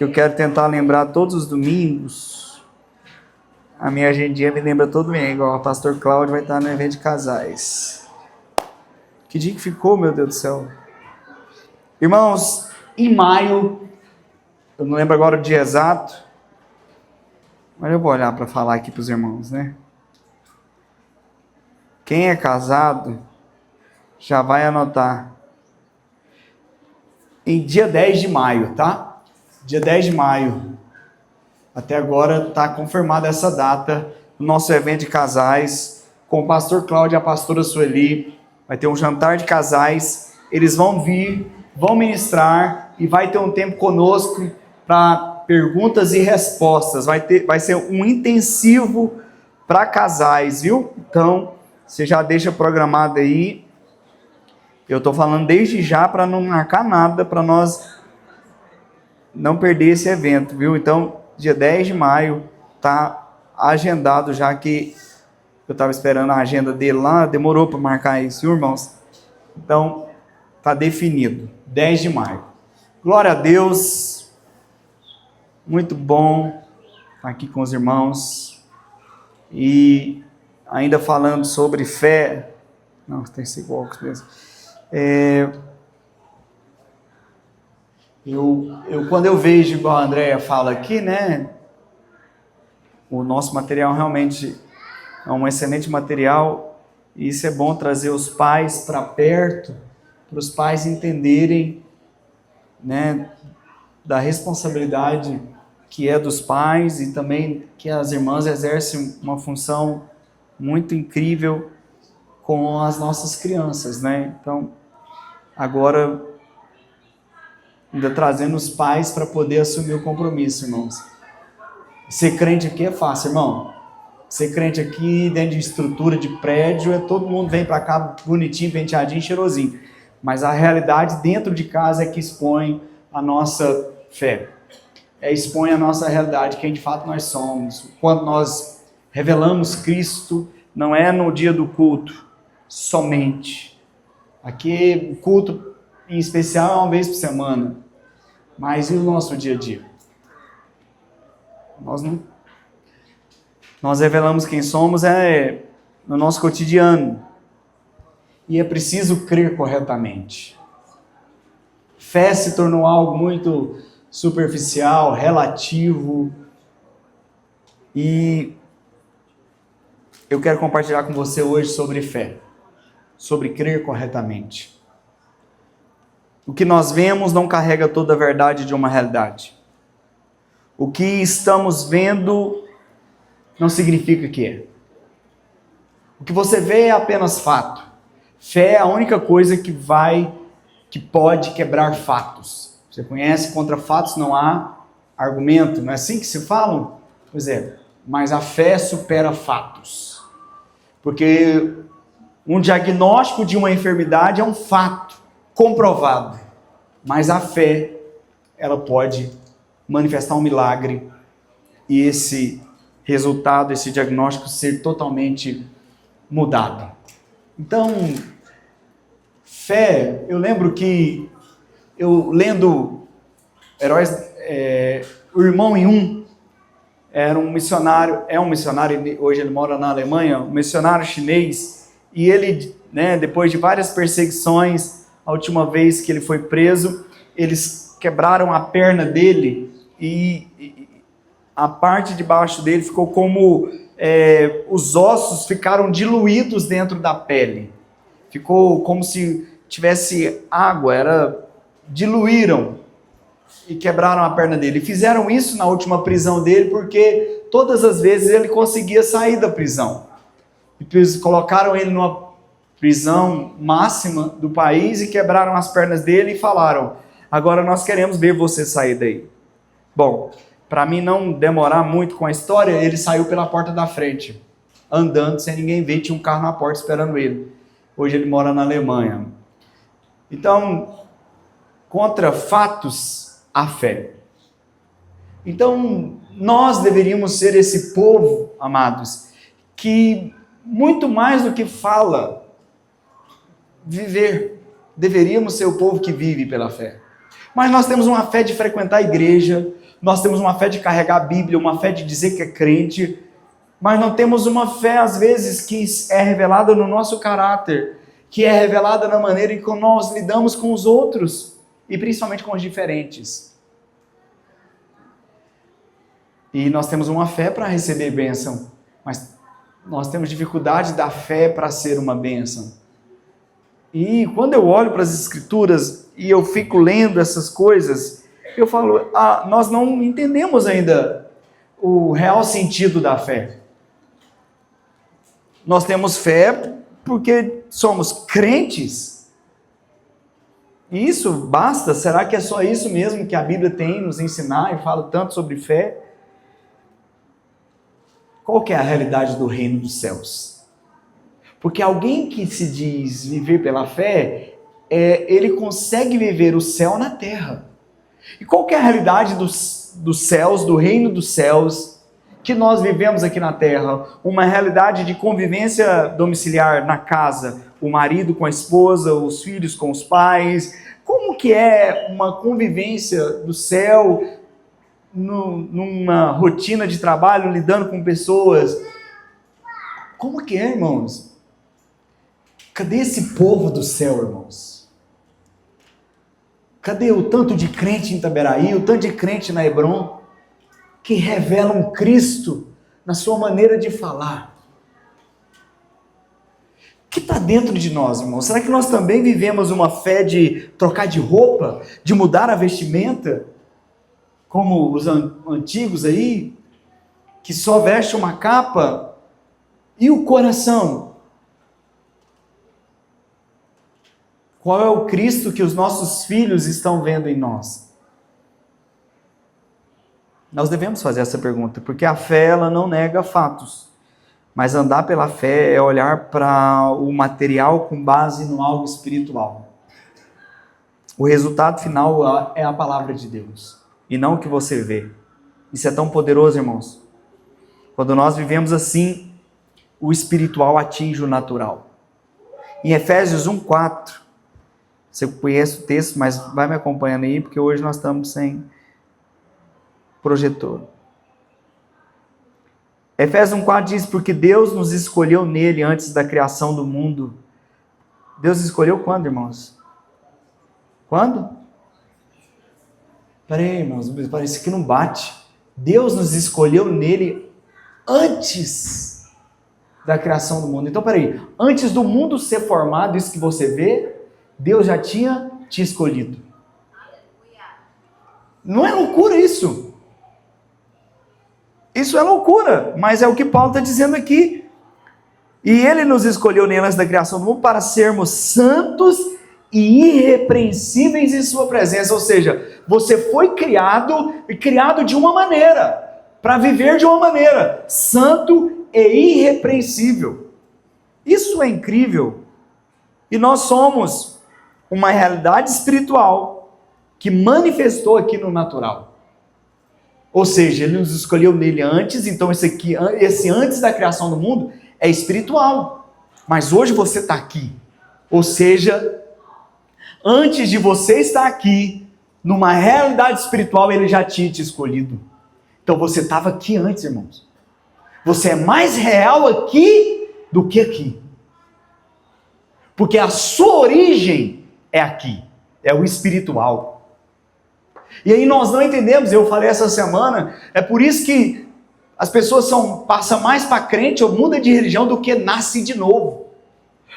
que eu quero tentar lembrar todos os domingos. A minha agendinha me lembra todo domingo, ó, o pastor Cláudio vai estar no evento de casais. Que dia que ficou, meu Deus do céu? Irmãos, em maio, eu não lembro agora o dia exato, mas eu vou olhar para falar aqui para os irmãos, né? Quem é casado, já vai anotar. Em dia 10 de maio, tá? Dia 10 de maio. Até agora está confirmada essa data, o nosso evento de casais, com o pastor Cláudio e a pastora Sueli. Vai ter um jantar de casais, eles vão vir, vão ministrar e vai ter um tempo conosco para perguntas e respostas. Vai ser um intensivo para casais, viu? Então, você já deixa programado aí. Eu estou falando desde já para não marcar nada, para nós não perder esse evento, viu? Então, dia 10 de maio, está agendado, já que eu estava esperando a agenda dele lá, demorou para marcar isso, viu, irmãos? Então, está definido, 10 de maio. Glória a Deus, muito bom estar aqui com os irmãos. E ainda falando sobre fé, não, tem que ser igual mesmo. Quando eu vejo, igual a Andréia fala aqui, né? O nosso material realmente é um excelente material, e isso é bom trazer os pais para perto, para os pais entenderem, né, da responsabilidade que é dos pais, e também que as irmãs exercem uma função muito incrível com as nossas crianças, né? Então, agora, ainda trazendo os pais para poder assumir o compromisso, irmãos. Ser crente aqui é fácil, irmão. Ser crente aqui, dentro de estrutura de prédio, todo mundo vem para cá bonitinho, penteadinho, cheirosinho. Mas a realidade dentro de casa é que expõe a nossa fé. Expõe a nossa realidade, quem de fato nós somos. Quando nós revelamos Cristo, não é no dia do culto, somente. Aqui o culto em especial é uma vez por semana. Mas e o nosso dia a dia? Nós revelamos quem somos no nosso cotidiano. E é preciso crer corretamente. Fé se tornou algo muito superficial, relativo. E eu quero compartilhar com você hoje sobre fé. Sobre crer corretamente. O que nós vemos não carrega toda a verdade de uma realidade. O que estamos vendo não significa que é. O que você vê é apenas fato. Fé é a única coisa que pode quebrar fatos. Você conhece, contra fatos não há argumento, não é assim que se falam? Pois é, mas a fé supera fatos. Porque um diagnóstico de uma enfermidade é um fato comprovado, mas a fé, ela pode manifestar um milagre e esse resultado, esse diagnóstico ser totalmente mudado. Então, fé, eu lembro que eu lendo Heróis, o irmão Yun era um missionário, hoje ele mora na Alemanha, um missionário chinês, e ele, né, depois de várias perseguições, a última vez que ele foi preso, eles quebraram a perna dele e a parte de baixo dele ficou como os ossos ficaram diluídos dentro da pele. Ficou como se tivesse água, diluíram e quebraram a perna dele. E fizeram isso na última prisão dele porque todas as vezes ele conseguia sair da prisão. E colocaram ele numa prisão máxima do país e quebraram as pernas dele e falaram: agora nós queremos ver você sair daí. Bom, para mim não demorar muito com a história, ele saiu pela porta da frente, andando sem ninguém ver, tinha um carro na porta esperando ele. Hoje ele mora na Alemanha. Então, contra fatos, a fé. Então, nós deveríamos ser esse povo, amados, que muito mais do que fala, viver. Deveríamos ser o povo que vive pela fé. Mas nós temos uma fé de frequentar a igreja, nós temos uma fé de carregar a Bíblia, uma fé de dizer que é crente, mas não temos uma fé, às vezes, que é revelada no nosso caráter, que é revelada na maneira em que nós lidamos com os outros, e principalmente com os diferentes. E nós temos uma fé para receber bênção, mas nós temos dificuldade da fé para ser uma bênção. E quando eu olho para as Escrituras e eu fico lendo essas coisas, eu falo, nós não entendemos ainda o real sentido da fé. Nós temos fé porque somos crentes. E isso basta? Será que é só isso mesmo que a Bíblia tem nos ensinar e fala tanto sobre fé? Qual que é a realidade do reino dos céus? Porque alguém que se diz viver pela fé, ele consegue viver o céu na terra. E qual que é a realidade dos céus, do reino dos céus, que nós vivemos aqui na terra? Uma realidade de convivência domiciliar na casa, o marido com a esposa, os filhos com os pais. Como que é uma convivência do céu, numa rotina de trabalho, lidando com pessoas? Como que é, irmãos? Cadê esse povo do céu, irmãos? Cadê o tanto de crente em Itaberaí, o tanto de crente na Hebron, que revelam Cristo na sua maneira de falar? O que está dentro de nós, irmãos? Será que nós também vivemos uma fé de trocar de roupa, de mudar a vestimenta, como os antigos aí, que só veste uma capa? E o coração? Qual é o Cristo que os nossos filhos estão vendo em nós? Nós devemos fazer essa pergunta, porque a fé, ela não nega fatos, mas andar pela fé é olhar para o material com base no algo espiritual. O resultado final é a palavra de Deus, e não o que você vê. Isso é tão poderoso, irmãos. Quando nós vivemos assim, o espiritual atinge o natural. Em Efésios 1:4, você conhece o texto, mas vai me acompanhando aí, porque hoje nós estamos sem projetor. Efésios 1:4 diz, porque Deus nos escolheu nele antes da criação do mundo. Deus escolheu quando, irmãos? Quando? Peraí, irmãos, parece que não bate. Deus nos escolheu nele antes da criação do mundo. Então, peraí, antes do mundo ser formado, isso que você vê, Deus já tinha te escolhido. Não é loucura isso? Isso é loucura, mas é o que Paulo está dizendo aqui. E ele nos escolheu nele antes da criação do mundo para sermos santos e irrepreensíveis em sua presença. Ou seja, você foi criado de uma maneira, para viver de uma maneira, santo e irrepreensível. Isso é incrível. E nós somos uma realidade espiritual que manifestou aqui no natural. Ou seja, ele nos escolheu nele antes, então esse antes da criação do mundo é espiritual. Mas hoje você está aqui. Ou seja, antes de você estar aqui, numa realidade espiritual, ele já tinha te escolhido. Então você estava aqui antes, irmãos. Você é mais real aqui do que aqui. Porque a sua origem é aqui, é o espiritual. E aí nós não entendemos, eu falei essa semana, é por isso que as pessoas passam mais para crente ou muda de religião do que nasce de novo.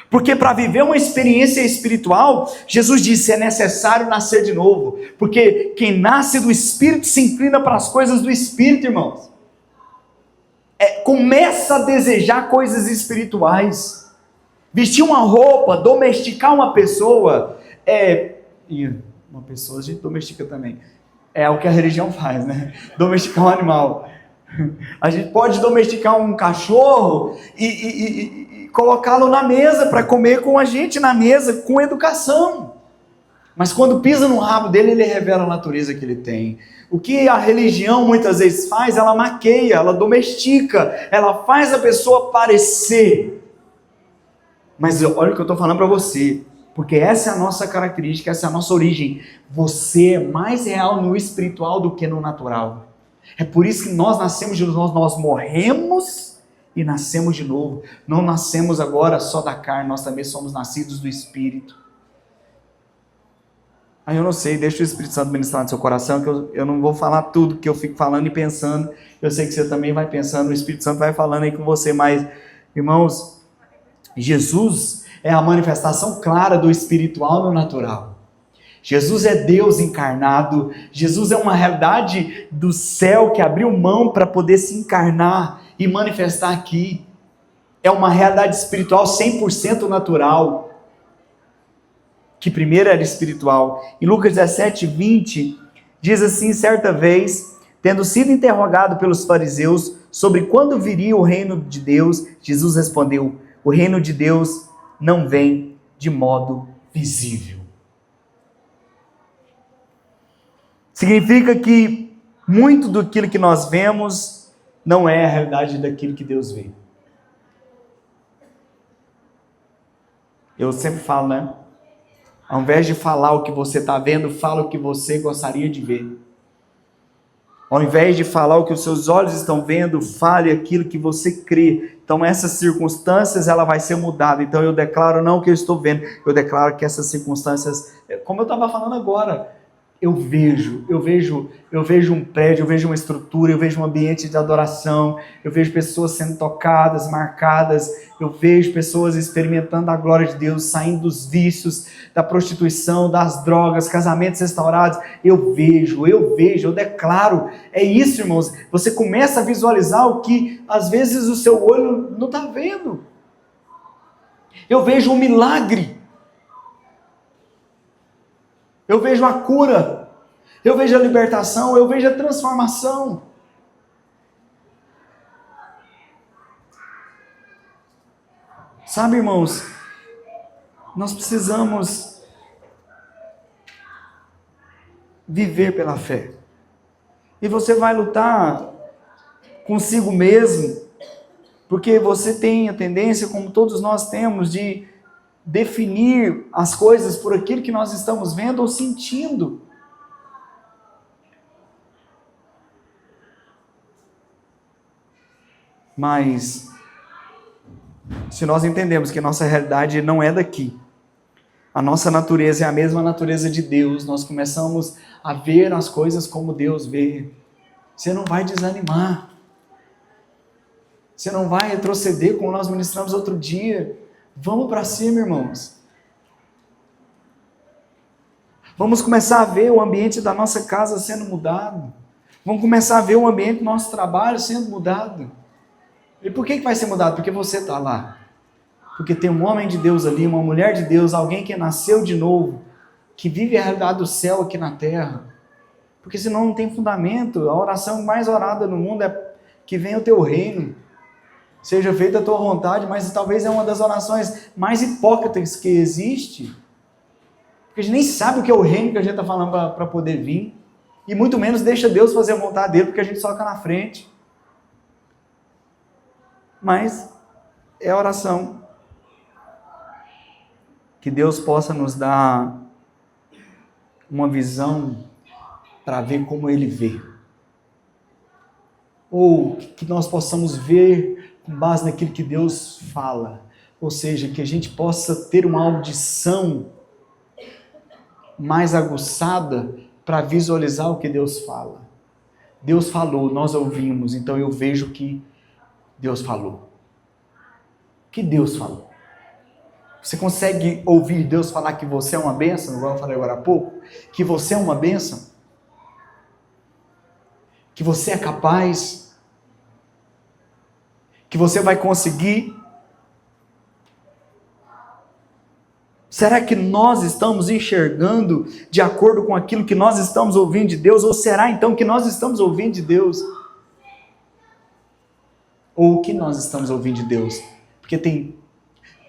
Porque para viver uma experiência espiritual, Jesus disse, é necessário nascer de novo. Porque quem nasce do Espírito se inclina para as coisas do Espírito, irmãos. Começa a desejar coisas espirituais. Vestir uma roupa, domesticar uma pessoa, e uma pessoa a gente domestica também. É o que a religião faz, né? Domesticar um animal. A gente pode domesticar um cachorro e colocá-lo na mesa para comer com a gente na mesa, com educação. Mas quando pisa no rabo dele, ele revela a natureza que ele tem. O que a religião muitas vezes faz, ela maqueia, ela domestica, ela faz a pessoa parecer. Mas olha o que eu estou falando para você. Porque essa é a nossa característica, essa é a nossa origem. Você é mais real no espiritual do que no natural. É por isso que nós nascemos de novo, nós morremos e nascemos de novo. Não nascemos agora só da carne, nós também somos nascidos do Espírito. Aí eu não sei, deixa o Espírito Santo ministrar no seu coração, que eu não vou falar tudo que eu fico falando e pensando. Eu sei que você também vai pensando, o Espírito Santo vai falando aí com você, mas, irmãos, Jesus é a manifestação clara do espiritual no natural. Jesus é Deus encarnado, Jesus é uma realidade do céu que abriu mão para poder se encarnar e manifestar aqui. É uma realidade espiritual 100% natural, que primeiro era espiritual. Em Lucas 17, 20, diz assim: certa vez, tendo sido interrogado pelos fariseus sobre quando viria o reino de Deus, Jesus respondeu: o reino de Deus não vem de modo visível. Significa que muito daquilo que nós vemos não é a realidade daquilo que Deus vê. Eu sempre falo, né? Ao invés de falar o que você está vendo, fala o que você gostaria de ver. Ao invés de falar o que os seus olhos estão vendo, fale aquilo que você crê. Então essas circunstâncias, ela vai ser mudada. Então eu declaro não o que eu estou vendo, eu declaro que essas circunstâncias, como eu estava falando agora, eu vejo um prédio, eu vejo uma estrutura, eu vejo um ambiente de adoração, eu vejo pessoas sendo tocadas, marcadas, eu vejo pessoas experimentando a glória de Deus, saindo dos vícios, da prostituição, das drogas, casamentos restaurados. Eu vejo, eu declaro. É isso, irmãos. Você começa a visualizar o que às vezes o seu olho não está vendo. Eu vejo um milagre. Eu vejo a cura, eu vejo a libertação, eu vejo a transformação. Sabe, irmãos, nós precisamos viver pela fé. E você vai lutar consigo mesmo, porque você tem a tendência, como todos nós temos, de definir as coisas por aquilo que nós estamos vendo ou sentindo. Mas, se nós entendemos que nossa realidade não é daqui, a nossa natureza é a mesma natureza de Deus, nós começamos a ver as coisas como Deus vê. Você não vai desanimar. Você não vai retroceder como nós ministramos outro dia. Vamos para cima, irmãos. Vamos começar a ver o ambiente da nossa casa sendo mudado. Vamos começar a ver o ambiente do nosso trabalho sendo mudado. E por que vai ser mudado? Porque você está lá. Porque tem um homem de Deus ali, uma mulher de Deus, alguém que nasceu de novo, que vive a realidade do céu aqui na terra. Porque senão não tem fundamento. A oração mais orada no mundo é que venha o teu reino. Seja feita a tua vontade, mas talvez é uma das orações mais hipócritas que existe. Porque a gente nem sabe o que é o reino que a gente está falando para poder vir. E muito menos deixa Deus fazer a vontade dele, porque a gente só fica na frente. Mas é a oração. Que Deus possa nos dar uma visão para ver como Ele vê. Ou que nós possamos ver com base naquilo que Deus fala. Ou seja, que a gente possa ter uma audição mais aguçada para visualizar o que Deus fala. Deus falou, nós ouvimos, então eu vejo que Deus falou. O que Deus falou? Você consegue ouvir Deus falar que você é uma bênção, igual eu falei agora há pouco? Que você é uma bênção? Que você é capaz? Que você vai conseguir? Será que nós estamos enxergando de acordo com aquilo que nós estamos ouvindo de Deus? Ou será então que nós estamos ouvindo de Deus? Ou o que nós estamos ouvindo de Deus? Porque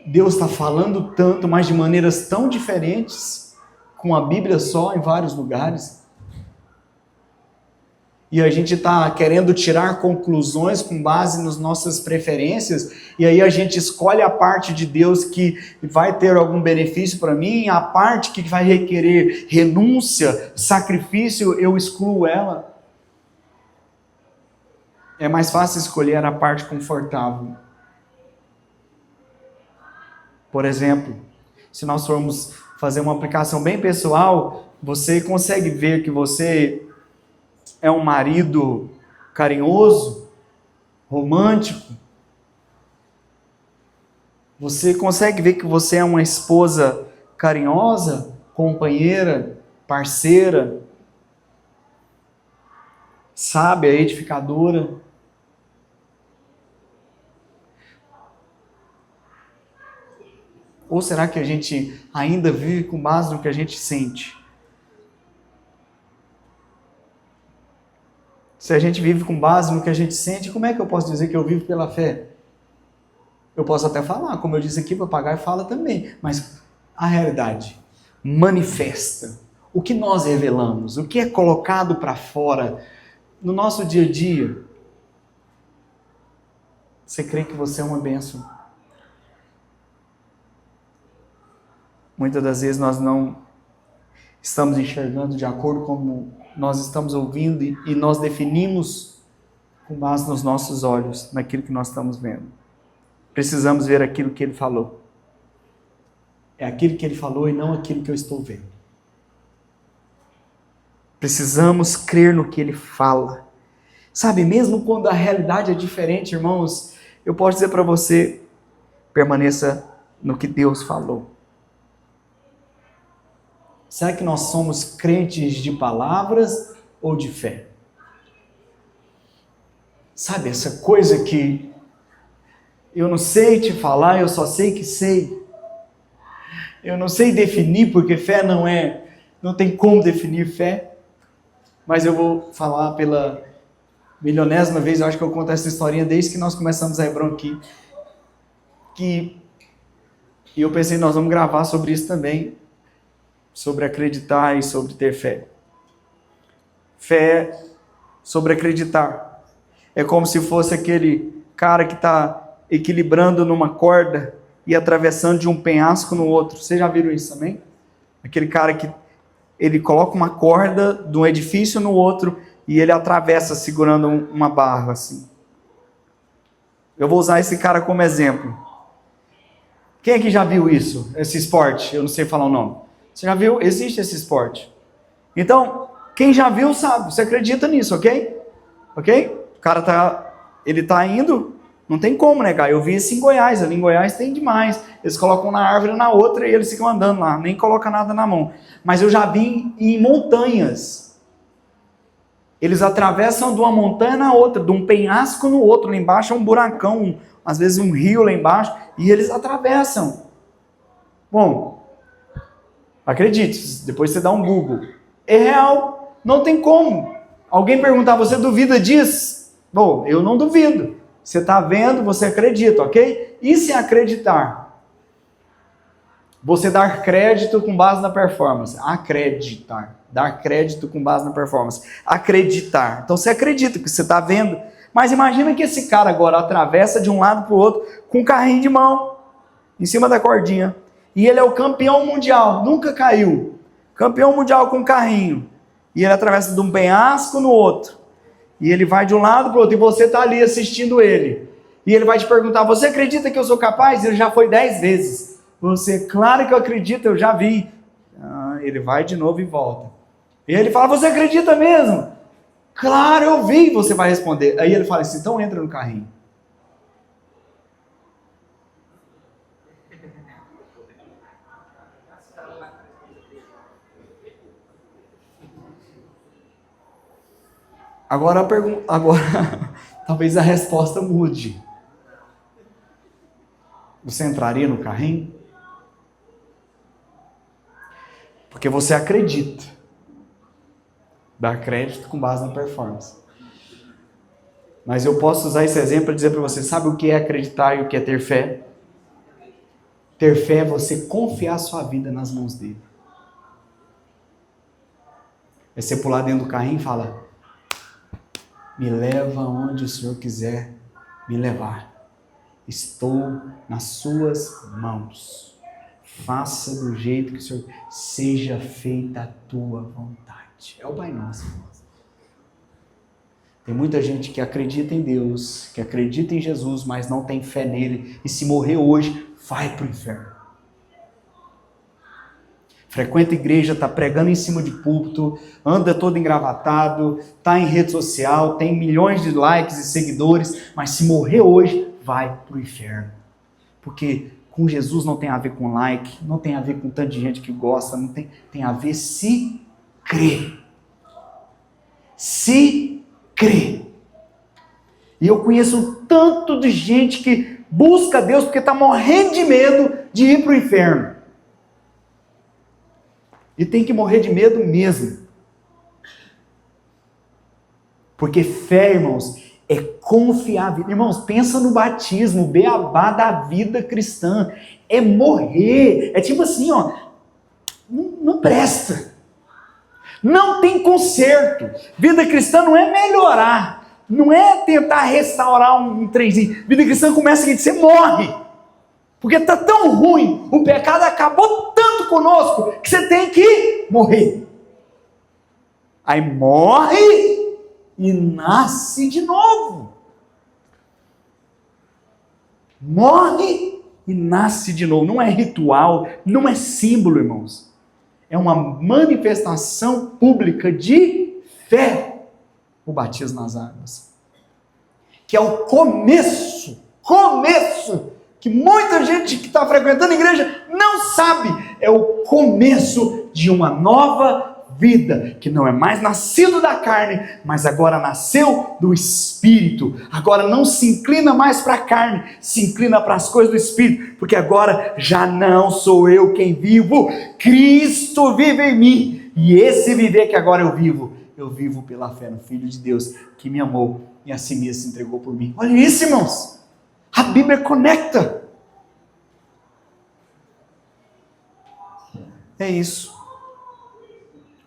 Deus está falando tanto, mas de maneiras tão diferentes, com a Bíblia só em vários lugares. E a gente está querendo tirar conclusões com base nas nossas preferências, e aí a gente escolhe a parte de Deus que vai ter algum benefício para mim, a parte que vai requerer renúncia, sacrifício, eu excluo ela. É mais fácil escolher a parte confortável. Por exemplo, se nós formos fazer uma aplicação bem pessoal, você consegue ver que você é um marido carinhoso, romântico? Você consegue ver que você é uma esposa carinhosa, companheira, parceira, sábia, edificadora? Ou será que a gente ainda vive com base no que a gente sente? Se a gente vive com base no que a gente sente, como é que eu posso dizer que eu vivo pela fé? Eu posso até falar, como eu disse aqui, papagaio fala também, mas a realidade manifesta. O que nós revelamos, o que é colocado para fora no nosso dia a dia. Você crê que você é uma bênção? Muitas das vezes nós não estamos enxergando de acordo com como nós estamos ouvindo e nós definimos com base nos nossos olhos, naquilo que nós estamos vendo. Precisamos ver aquilo que ele falou. É aquilo que ele falou e não aquilo que eu estou vendo. Precisamos crer no que ele fala. Sabe, mesmo quando a realidade é diferente, irmãos, eu posso dizer para você, permaneça no que Deus falou. Será que nós somos crentes de palavras ou de fé? Sabe, essa coisa que eu não sei te falar, eu só sei que sei. Eu não sei definir, porque fé não tem como definir fé. Mas eu vou falar pela milionésima vez, eu acho que eu conto essa historinha desde que nós começamos a Hebron aqui. E eu pensei, nós vamos gravar sobre isso também. Sobre acreditar e sobre ter fé. Fé sobre acreditar. É como se fosse aquele cara que está equilibrando numa corda e atravessando de um penhasco no outro. Vocês já viram isso também? Aquele cara que ele coloca uma corda de um edifício no outro e ele atravessa segurando uma barra assim. Eu vou usar esse cara como exemplo. Quem aqui já viu isso? Esse esporte? Eu não sei falar o nome. Você já viu? Existe esse esporte. Então, quem já viu sabe, você acredita nisso, ok? Ok? O cara ele tá indo, não tem como negar. Eu vi isso em Goiás, ali em Goiás tem demais. Eles colocam na árvore na outra e eles ficam andando lá, nem colocam nada na mão. Mas eu já vi em montanhas. Eles atravessam de uma montanha na outra, de um penhasco no outro. Lá embaixo é um buracão, às vezes um rio lá embaixo, e eles atravessam. Bom, acredite, depois você dá um Google. É real, não tem como. Alguém perguntar, você duvida disso? Bom, eu não duvido. Você está vendo, você acredita, ok? E se acreditar? Você dar crédito com base na performance. Acreditar. Dar crédito com base na performance. Acreditar. Então você acredita que você está vendo. Mas imagina que esse cara agora atravessa de um lado para o outro com um carrinho de mão em cima da cordinha. E ele é o campeão mundial, nunca caiu. Campeão mundial com carrinho. E ele atravessa de um penhasco no outro. E ele vai de um lado para o outro. E você está ali assistindo ele. E ele vai te perguntar, você acredita que eu sou capaz? Ele já foi 10 vezes. Você, claro que eu acredito, eu já vi. Ele vai de novo e volta. E ele fala, você acredita mesmo? Claro, eu vi. Você vai responder. Aí ele fala assim, então entra no carrinho. Agora talvez a resposta mude. Você entraria no carrinho? Porque você acredita. Dar crédito com base na performance. Mas eu posso usar esse exemplo para dizer para você, sabe o que é acreditar e o que é ter fé? Ter fé é você confiar sua vida nas mãos dele. É você pular dentro do carrinho e falar, Me leva onde o Senhor quiser me levar. Estou nas suas mãos. Faça do jeito que o Senhor... Seja feita a tua vontade. É o Pai Nosso, irmãos. Tem muita gente que acredita em Deus, que acredita em Jesus, mas não tem fé nele. E se morrer hoje, vai para o inferno. Frequenta a igreja, está pregando em cima de púlpito, anda todo engravatado, está em rede social, tem milhões de likes e seguidores, mas se morrer hoje, vai para o inferno. Porque com Jesus não tem a ver com like, não tem a ver com tanta gente que gosta, não tem a ver se crer. Se crer. E eu conheço tanto de gente que busca Deus porque está morrendo de medo de ir para o inferno. E tem que morrer de medo mesmo. Porque fé, irmãos, é confiar. Irmãos, pensa no batismo, o beabá da vida cristã. É morrer. É tipo assim, ó. Não presta. Não tem conserto. Vida cristã não é melhorar. Não é tentar restaurar um trenzinho. Vida cristã começa seguinte, você morre. Porque está tão ruim, o pecado acabou tanto conosco, que você tem que morrer. Aí morre e nasce de novo. Morre e nasce de novo. Não é ritual, não é símbolo, irmãos. É uma manifestação pública de fé. O batismo nas águas. Que é o começo que muita gente que está frequentando a igreja não sabe, é o começo de uma nova vida, que não é mais nascido da carne, mas agora nasceu do Espírito. Agora não se inclina mais para a carne, se inclina para as coisas do Espírito, porque agora já não sou eu quem vivo, Cristo vive em mim, e esse viver que agora eu vivo pela fé no Filho de Deus, que me amou e a si mesmo se entregou por mim. Olha isso, irmãos. A Bíblia conecta. É isso.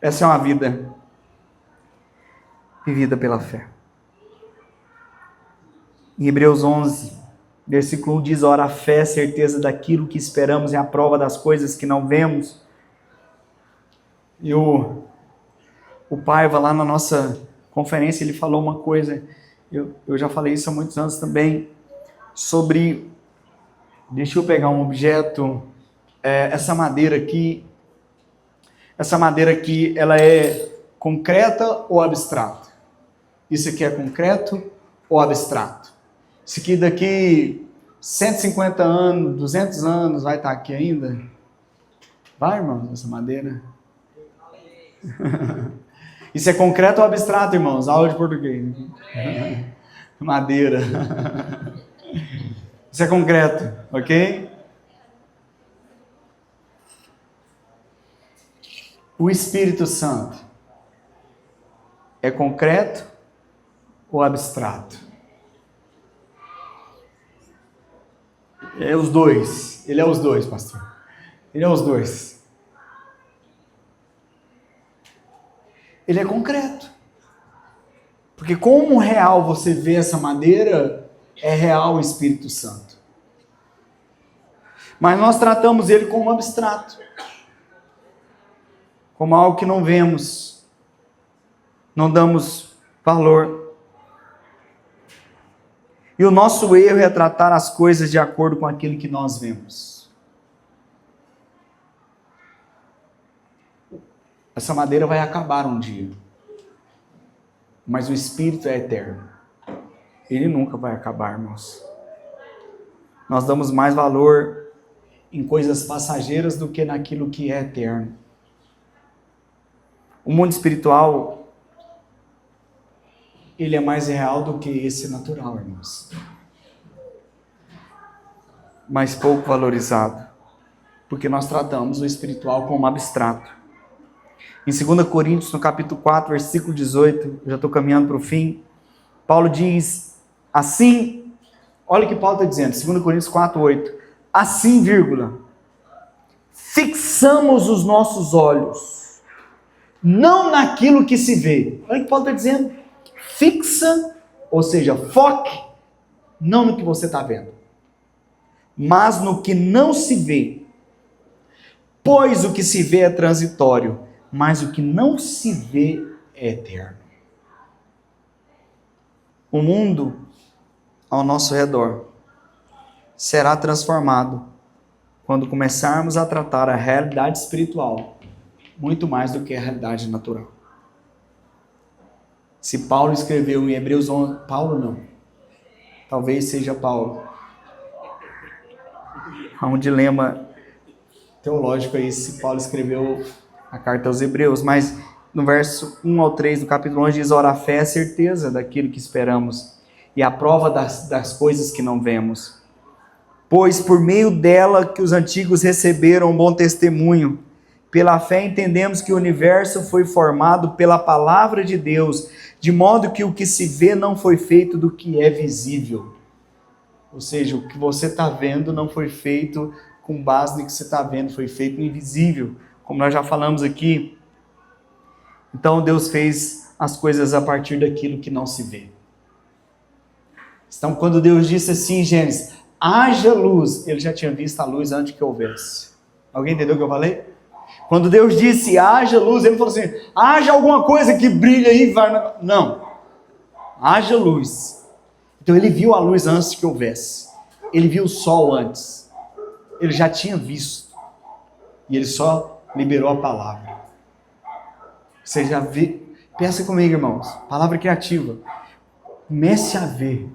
Essa é uma vida vivida pela fé. Em Hebreus 11, versículo 1 diz: ora, a fé é a certeza daquilo que esperamos e a prova das coisas que não vemos. E o Paiva, lá na nossa conferência, ele falou uma coisa, eu já falei isso há muitos anos também, sobre, deixa eu pegar um objeto, essa madeira aqui, ela é concreta ou abstrata? Isso aqui é concreto ou abstrato? Isso aqui daqui 150 anos, 200 anos, vai estar aqui ainda? Vai, irmãos, essa madeira? Isso é concreto ou abstrato, irmãos? Aula de português. Madeira. Isso é concreto, ok? O Espírito Santo é concreto ou abstrato? É os dois. Ele é os dois, pastor. Ele é os dois. Ele é concreto. Porque como real você vê essa madeira, é real o Espírito Santo. Mas nós tratamos ele como abstrato. Como algo que não vemos. Não damos valor. E o nosso erro é tratar as coisas de acordo com aquilo que nós vemos. Essa madeira vai acabar um dia. Mas o Espírito é eterno. Ele nunca vai acabar, irmãos. Nós damos mais valor em coisas passageiras do que naquilo que é eterno. O mundo espiritual, ele é mais real do que esse natural, irmãos. Mas pouco valorizado. Porque nós tratamos o espiritual como abstrato. Em 2 Coríntios, no capítulo 4, versículo 18, eu já estou caminhando para o fim, Paulo diz assim, olha o que Paulo está dizendo, 2 Coríntios 4, 8, assim, vírgula, fixamos os nossos olhos, não naquilo que se vê. Olha o que Paulo está dizendo, fixa, ou seja, foque, não no que você está vendo, mas no que não se vê. Pois o que se vê é transitório, mas o que não se vê é eterno. O mundo ao nosso redor será transformado quando começarmos a tratar a realidade espiritual muito mais do que a realidade natural. Se Paulo escreveu em Hebreus 11, Paulo não, talvez seja Paulo. Há um dilema teológico aí se Paulo escreveu a carta aos Hebreus, mas no verso 1 ao 3 do capítulo 11 diz: ora, a fé é a certeza daquilo que esperamos e a prova das coisas que não vemos. Pois por meio dela que os antigos receberam um bom testemunho. Pela fé entendemos que o universo foi formado pela palavra de Deus, de modo que o que se vê não foi feito do que é visível. Ou seja, o que você está vendo não foi feito com base no que você está vendo, foi feito no invisível, como nós já falamos aqui. Então Deus fez as coisas a partir daquilo que não se vê. Então quando Deus disse assim em Gênesis, haja luz, ele já tinha visto a luz antes que houvesse. Alguém entendeu o que eu falei? Quando Deus disse haja luz, ele falou assim, haja alguma coisa que brilha aí, vai... Não, haja luz. Então ele viu a luz antes que houvesse. Ele viu o sol antes. Ele já tinha visto. E ele só liberou a palavra. Você já vê? Pensa comigo, irmãos. Palavra criativa. Comece a ver.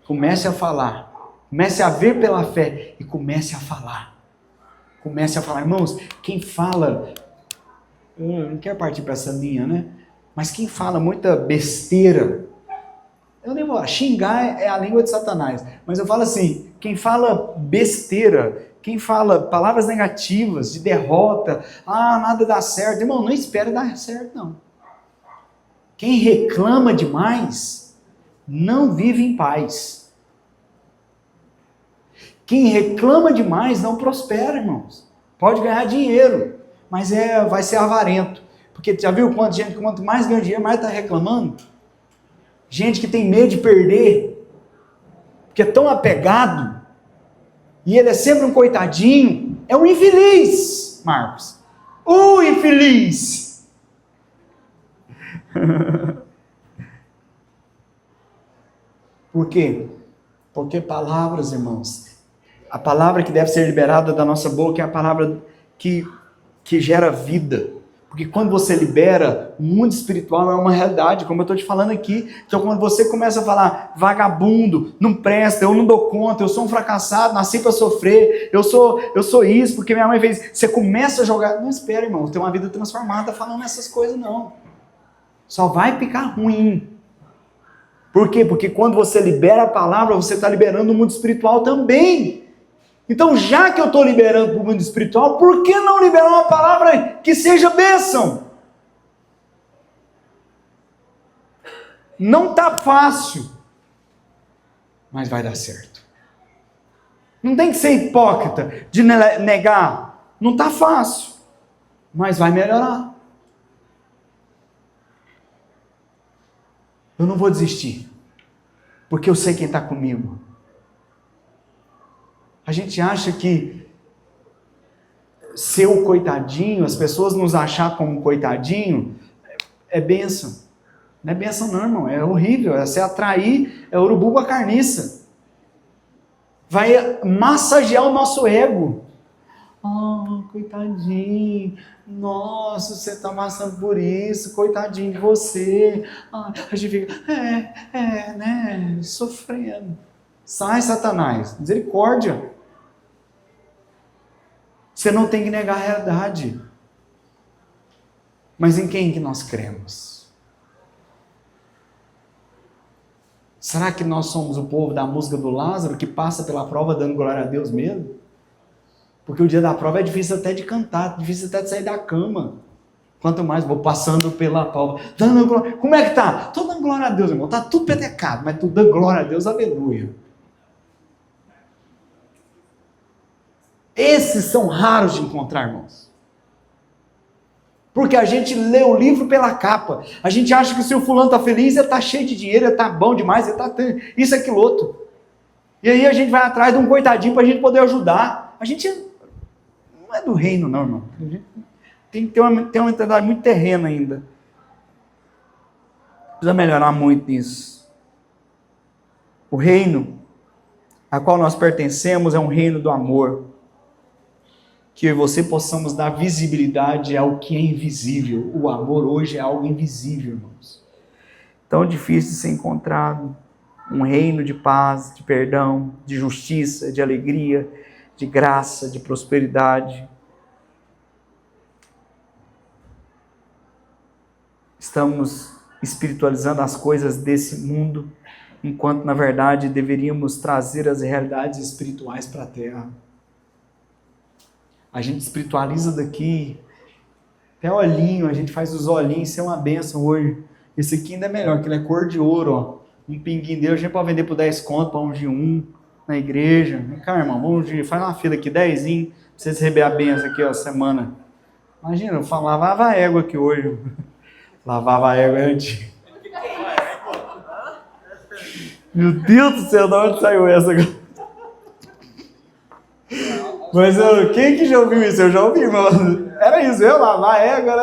Comece a falar. Comece a ver pela fé. E comece a falar. Comece a falar. Irmãos, quem fala... Eu não quero partir para essa linha, né? Mas quem fala muita besteira... Eu nem vou falar, xingar é a língua de Satanás. Mas eu falo assim, quem fala besteira, quem fala palavras negativas, de derrota, nada dá certo. Irmão, não espera dar certo, não. Quem reclama demais, não vive em paz. Quem reclama demais, não prospera, irmãos. Pode ganhar dinheiro, mas vai ser avarento. Porque já viu quanto mais ganha dinheiro, mais está reclamando? Gente que tem medo de perder, porque é tão apegado, e ele é sempre um coitadinho, é um infeliz, Marcos. O infeliz! Por quê? Porque palavras, irmãos, a palavra que deve ser liberada da nossa boca é a palavra que gera vida. Porque quando você libera, o mundo espiritual é uma realidade, como eu estou te falando aqui. Então quando você começa a falar, vagabundo, não presta, eu não dou conta, eu sou um fracassado, nasci para sofrer, eu sou isso, porque minha mãe fez. Você começa a jogar, não espera, irmão, ter uma vida transformada falando essas coisas, não. Só vai ficar ruim. Por quê? Porque quando você libera a palavra, você está liberando o mundo espiritual também. Então, já que eu estou liberando para o mundo espiritual, por que não liberar uma palavra que seja bênção? Não está fácil, mas vai dar certo. Não tem que ser hipócrita de negar. Não está fácil, mas vai melhorar. Eu não vou desistir, porque eu sei quem está comigo. A gente acha que ser o coitadinho, as pessoas nos achar como coitadinho, é bênção. Não é bênção não, irmão, é horrível, é se atrair, é urubu com a carniça. Vai massagear o nosso ego. Coitadinho, nossa, você está passando por isso, coitadinho de você. A gente fica, né, sofrendo. Sai, Satanás, misericórdia. Você não tem que negar a realidade. Mas em quem que nós cremos? Será que nós somos o povo da música do Lázaro, que passa pela prova dando glória a Deus mesmo? Porque o dia da prova é difícil até de cantar, difícil até de sair da cama. Quanto mais vou passando pela prova, dando glória. Como é que tá? Tô dando glória a Deus, irmão. Tá tudo petecado, mas tô dando glória a Deus, aleluia. Esses são raros de encontrar, irmãos. Porque a gente lê o livro pela capa. A gente acha que se o fulano está feliz, ele está cheio de dinheiro, ele está bom demais, ele está isso, aquilo, outro. E aí a gente vai atrás de um coitadinho para a gente poder ajudar. A gente não é do reino, não, irmão. A gente tem que ter uma mentalidade muito terrena ainda. Precisa melhorar muito nisso. O reino a qual nós pertencemos é um reino do amor. Que eu e você possamos dar visibilidade ao que é invisível. O amor hoje é algo invisível, irmãos. Tão difícil de ser encontrado. Um reino de paz, de perdão, de justiça, de alegria, de graça, de prosperidade. Estamos espiritualizando as coisas desse mundo, enquanto na verdade deveríamos trazer as realidades espirituais para a terra. A gente espiritualiza daqui, até olhinho, a gente faz os olhinhos, isso é uma benção hoje. Esse aqui ainda é melhor, que ele é cor de ouro, ó. Um pinguinho dele, a gente pode vender por 10 conto, para ungir um na igreja. Vem cá, irmão, vamos ungir, faz uma fila aqui, 10, pra vocês receberem a benção aqui, ó, semana. Imagina, eu lavava a égua aqui hoje. Lavava a égua antes. Meu Deus do céu, de onde saiu essa? Mas quem que já ouviu isso? Eu já ouvi, mano. Era isso, eu lavar a égua,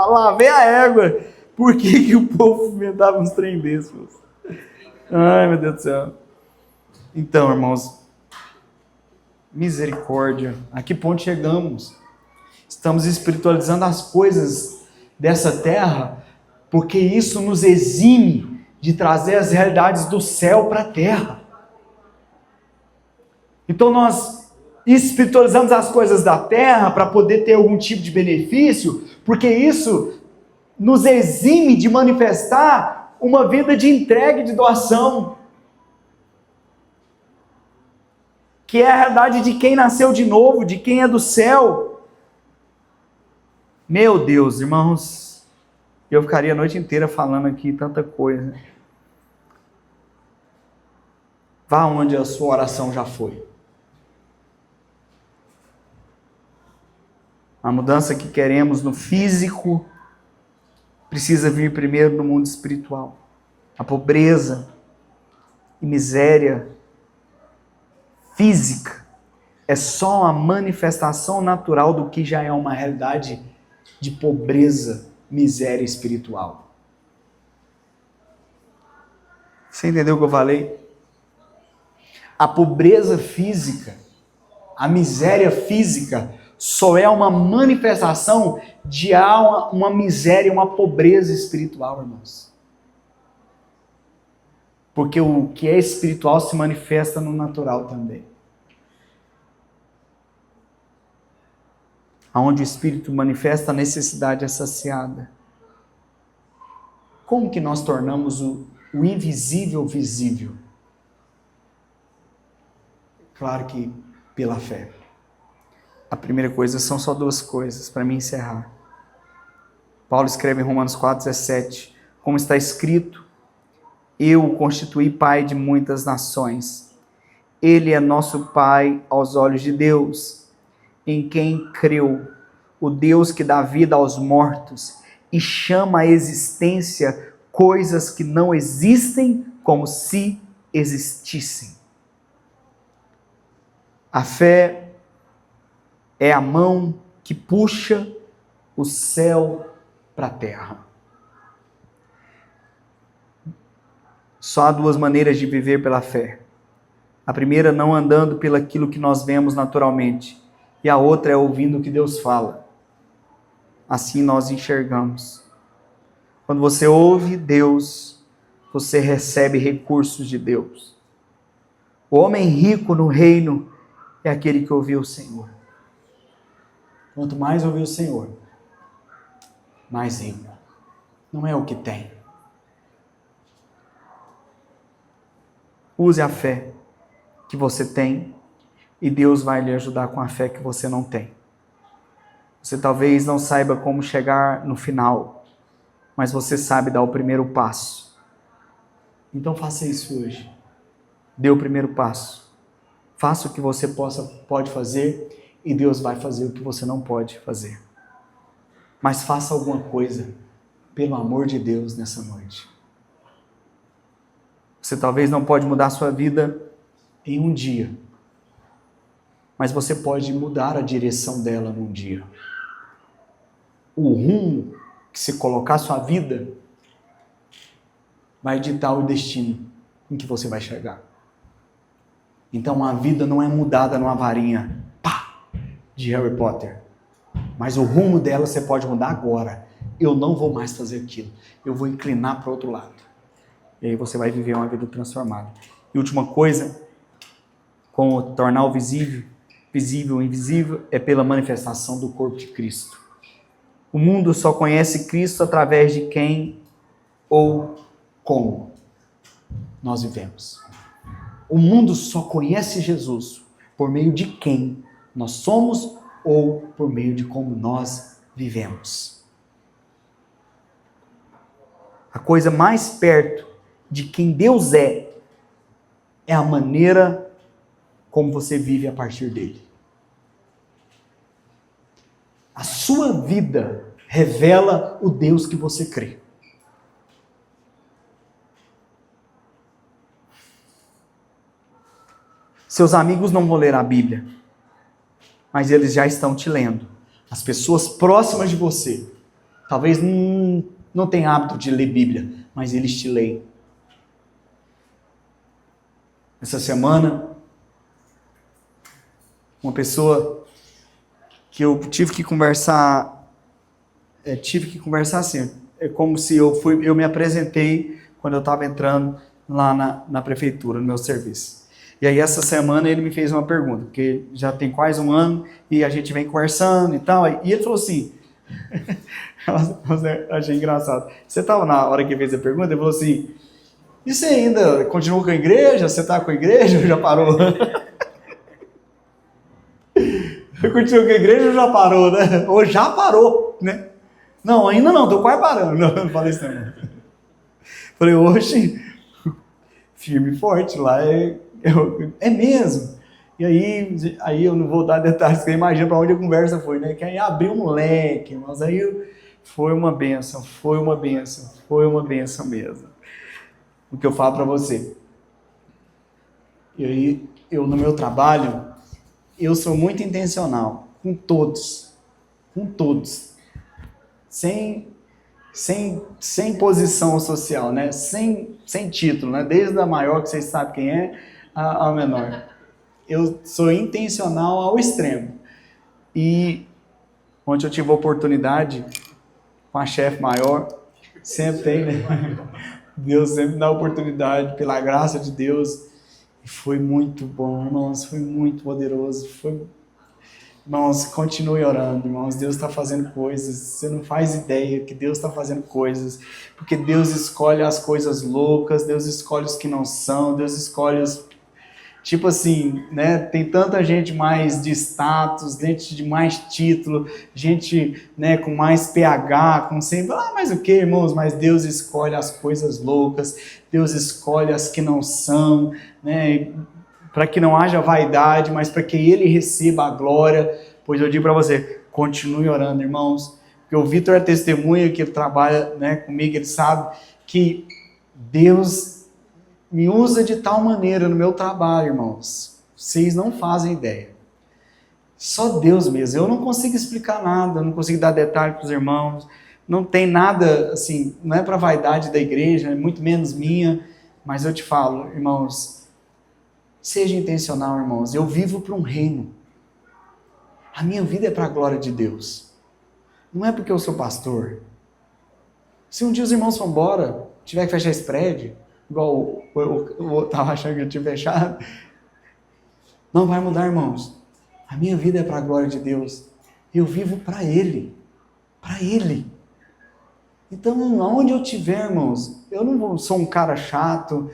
lavei a égua. Por que o povo inventava uns trem desses? Ai, meu Deus do céu. Então, irmãos, misericórdia. A que ponto chegamos? Estamos espiritualizando as coisas dessa terra, porque isso nos exime de trazer as realidades do céu para a terra. Então nós espiritualizamos as coisas da terra para poder ter algum tipo de benefício, porque isso nos exime de manifestar uma vida de entrega e de doação, que é a realidade de quem nasceu de novo, de quem é do céu. Meu Deus, irmãos, eu ficaria a noite inteira falando aqui tanta coisa. Vá onde a sua oração já foi. A mudança que queremos no físico precisa vir primeiro no mundo espiritual. A pobreza e miséria física é só uma manifestação natural do que já é uma realidade de pobreza, miséria espiritual. Você entendeu o que eu falei? A pobreza física, a miséria física, só é uma manifestação de uma miséria, uma pobreza espiritual, irmãos. Porque o que é espiritual se manifesta no natural também. Onde o Espírito manifesta a necessidade é saciada. Como que nós tornamos o invisível visível? Claro que pela fé. A primeira coisa, são só duas coisas para me encerrar. Paulo escreve em Romanos 4,17, como está escrito, eu o constituí pai de muitas nações. Ele é nosso pai aos olhos de Deus, em quem creu, o Deus que dá vida aos mortos e chama à existência coisas que não existem como se existissem. A fé é a mão que puxa o céu para a terra. Só há duas maneiras de viver pela fé. A primeira, não andando pelo aquilo que nós vemos naturalmente. E a outra é ouvindo o que Deus fala. Assim nós enxergamos. Quando você ouve Deus, você recebe recursos de Deus. O homem rico no reino é aquele que ouviu o Senhor. Quanto mais ouvir o Senhor, mais rico. Não é o que tem. Use a fé que você tem e Deus vai lhe ajudar com a fé que você não tem. Você talvez não saiba como chegar no final, mas você sabe dar o primeiro passo. Então faça isso hoje. Dê o primeiro passo. Faça o que você pode fazer e Deus vai fazer o que você não pode fazer. Mas faça alguma coisa, pelo amor de Deus, nessa noite. Você talvez não pode mudar a sua vida em um dia, mas você pode mudar a direção dela num dia. O rumo que você colocar a sua vida vai ditar o destino em que você vai chegar. Então a vida não é mudada numa varinha, pá, de Harry Potter. Mas o rumo dela você pode mudar agora. Eu não vou mais fazer aquilo. Eu vou inclinar para o outro lado. E aí você vai viver uma vida transformada. E última coisa, como tornar o visível o invisível, é pela manifestação do corpo de Cristo. O mundo só conhece Cristo através de quem ou como nós vivemos. O mundo só conhece Jesus por meio de quem nós somos ou por meio de como nós vivemos. A coisa mais perto de quem Deus é a maneira como você vive a partir dele. A sua vida revela o Deus que você crê. Seus amigos não vão ler a Bíblia, mas eles já estão te lendo. As pessoas próximas de você, talvez não tenham hábito de ler Bíblia, mas eles te leem. Essa semana, uma pessoa que eu tive que conversar assim, é como se eu me apresentei quando eu estava entrando lá na prefeitura, no meu serviço. E aí essa semana ele me fez uma pergunta, porque já tem quase um ano e a gente vem conversando e tal, e ele falou assim, eu achei engraçado, você estava na hora que ele fez a pergunta, ele falou assim, e você ainda continua com a igreja? Você está com a igreja ou já parou? Continua com a igreja ou já parou, né? Ou já parou, né? Não, ainda não, estou quase parando. Não falei isso não. Falei, oxe, firme e forte, lá é mesmo. E aí eu não vou dar detalhes, porque imagina para onde a conversa foi, né? Que aí abriu um leque, mas aí foi uma bênção mesmo. O que eu falo para você. E aí, eu no meu trabalho, eu sou muito intencional com todos, sem posição social, né? Sem título, né? Desde a maior, que vocês sabem quem é, a menor. Eu sou intencional ao extremo. E ontem eu tive a oportunidade com a chefe maior, sempre tem, né? Deus sempre dá oportunidade, pela graça de Deus. E foi muito bom, irmãos, foi muito poderoso. Irmãos, continue orando, irmãos. Deus está fazendo coisas. Você não faz ideia que Deus está fazendo coisas. Porque Deus escolhe as coisas loucas, Deus escolhe os que não são, Deus escolhe os... Tipo assim, né? Tem tanta gente mais de status, gente de mais título, gente, né, com mais PH, com sempre... mas o que, irmãos? Mas Deus escolhe as coisas loucas, Deus escolhe as que não são, né? Para que não haja vaidade, mas para que Ele receba a glória. Pois eu digo para você, continue orando, irmãos, porque o Vitor é testemunha que ele trabalha, né, comigo, ele sabe que Deus me usa de tal maneira no meu trabalho, irmãos. Vocês não fazem ideia. Só Deus mesmo. Eu não consigo explicar nada, eu não consigo dar detalhe para os irmãos. Não tem nada, assim, não é para vaidade da igreja, é muito menos minha. Mas eu te falo, irmãos, seja intencional, irmãos. Eu vivo para um reino. A minha vida é para a glória de Deus. Não é porque eu sou pastor. Se um dia os irmãos vão embora, tiver que fechar esse prédio, igual eu estava achando que eu tinha fechado, não vai mudar, irmãos. A minha vida é para a glória de Deus. Eu vivo para Ele. Para Ele. Então, aonde eu estiver, irmãos, eu não sou um cara chato,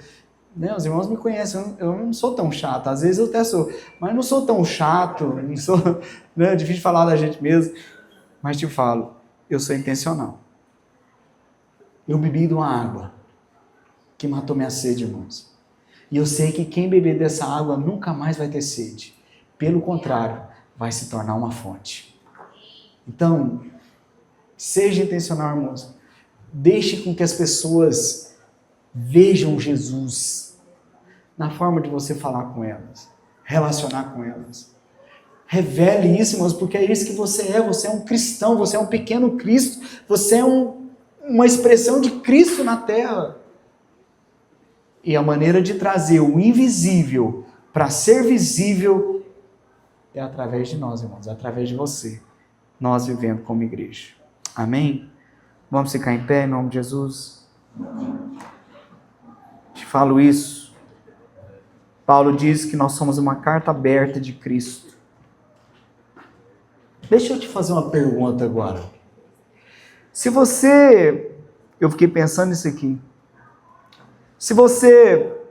né? Os irmãos me conhecem, eu não sou tão chato. Às vezes eu até sou, mas não sou tão chato, não sou, né? É difícil falar da gente mesmo. Mas te falo, eu sou intencional. Eu bebi de uma água que matou minha sede, irmãos. E eu sei que quem beber dessa água nunca mais vai ter sede. Pelo contrário, vai se tornar uma fonte. Então, Seja intencional, irmãos. Deixe com que as pessoas vejam Jesus na forma de você falar com elas, relacionar com elas. Revele isso, irmãos, porque é isso que você é. Você é um cristão, você é um pequeno Cristo, você é uma expressão de Cristo na terra. E a maneira de trazer o invisível para ser visível é através de nós, irmãos, é através de você, nós vivendo como igreja. Amém? Vamos ficar em pé em nome de Jesus? Te falo isso. Paulo diz que nós somos uma carta aberta de Cristo. Deixa eu te fazer uma pergunta agora. Eu fiquei pensando nisso aqui. Se você